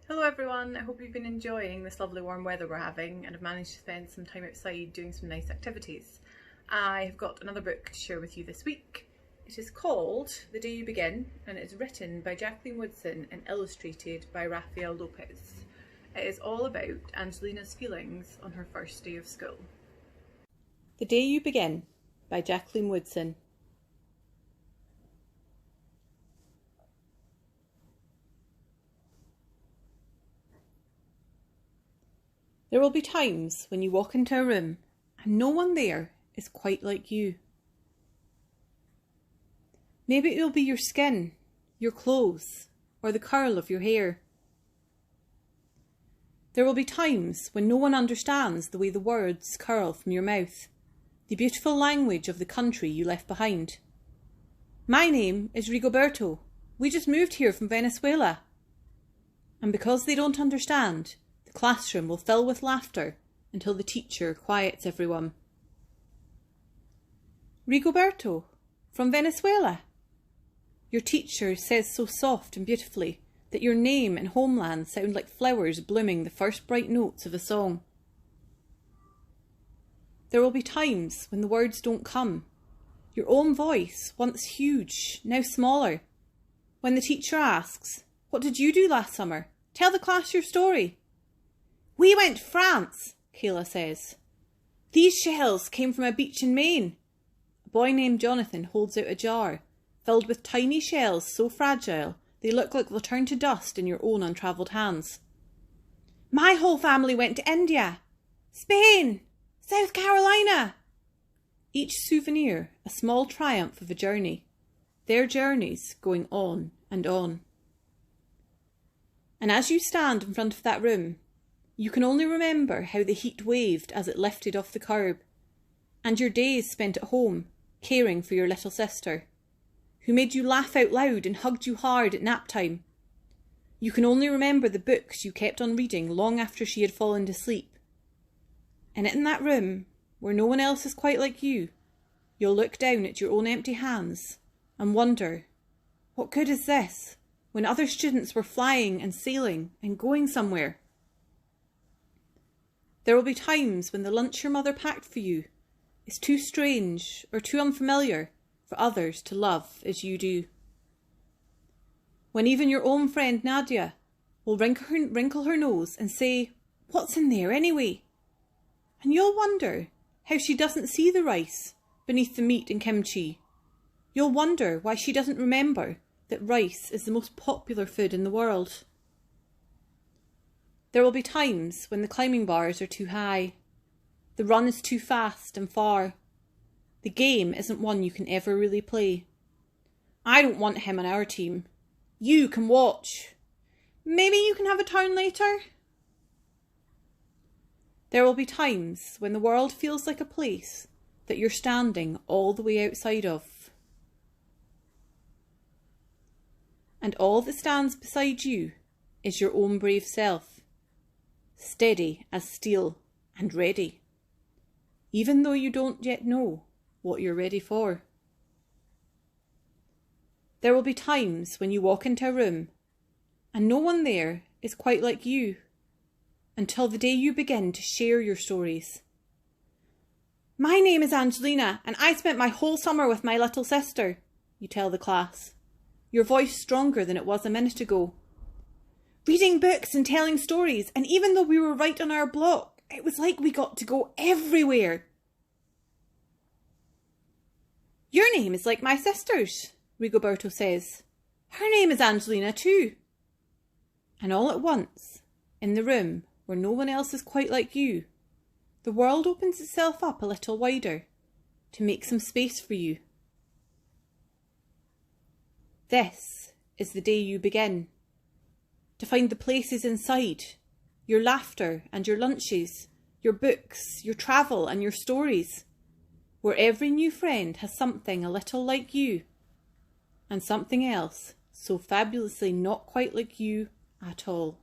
Hello everyone, I hope you've been enjoying this lovely warm weather we're having and have managed to spend some time outside doing some nice activities. I have got another book to share with you this week. It is called The Day You Begin and it is written by Jacqueline Woodson and illustrated by Rafael Lopez. It is all about Angelina's feelings on her first day of school. The Day You Begin by Jacqueline Woodson. There will be times when you walk into a room and no one there is quite like you. Maybe it will be your skin, your clothes, or the curl of your hair. There will be times when no one understands the way the words curl from your mouth, the beautiful language of the country you left behind. My name is Rigoberto. We just moved here from Venezuela. And because they don't understand, the classroom will fill with laughter until the teacher quiets everyone. Rigoberto, from Venezuela? Your teacher says so soft and beautifully that your name and homeland sound like flowers blooming the first bright notes of a song. There will be times when the words don't come. Your own voice, once huge, now smaller. When the teacher asks, "What did you do last summer? Tell the class your story." "We went to France," Kayla says. "These shells came from a beach in Maine." A boy named Jonathan holds out a jar, filled with tiny shells so fragile they look like they'll turn to dust in your own untravelled hands. "My whole family went to India, Spain, South Carolina." Each souvenir a small triumph of a journey, their journeys going on and on. And as you stand in front of that room, you can only remember how the heat waved as it lifted off the curb, and your days spent at home, caring for your little sister, who made you laugh out loud and hugged you hard at nap time. You can only remember the books you kept on reading long after she had fallen to sleep. And in that room, where no one else is quite like you, you'll look down at your own empty hands and wonder, what good is this, when other students were flying and sailing and going somewhere? There will be times when the lunch your mother packed for you is too strange or too unfamiliar for others to love as you do. When even your own friend Nadia will wrinkle her nose and say, "What's in there anyway?" And you'll wonder how she doesn't see the rice beneath the meat and kimchi. You'll wonder why she doesn't remember that rice is the most popular food in the world. There will be times when the climbing bars are too high, the run is too fast and far. The game isn't one you can ever really play. "I don't want him on our team. You can watch. Maybe you can have a turn later." There will be times when the world feels like a place that you're standing all the way outside of. And all that stands beside you is your own brave self, steady as steel and ready, even though you don't yet know what you're ready for. There will be times when you walk into a room and no one there is quite like you, until the day you begin to share your stories. "My name is Angelina and I spent my whole summer with my little sister," you tell the class, your voice stronger than it was a minute ago. "Reading books and telling stories, and even though we were right on our block, it was like we got to go everywhere." "Your name is like my sister's," Rigoberto says. "Her name is Angelina too." And all at once, in the room where no one else is quite like you, the world opens itself up a little wider to make some space for you. This is the day you begin. To find the places inside, your laughter and your lunches, your books, your travel and your stories, where every new friend has something a little like you, and something else so fabulously not quite like you at all.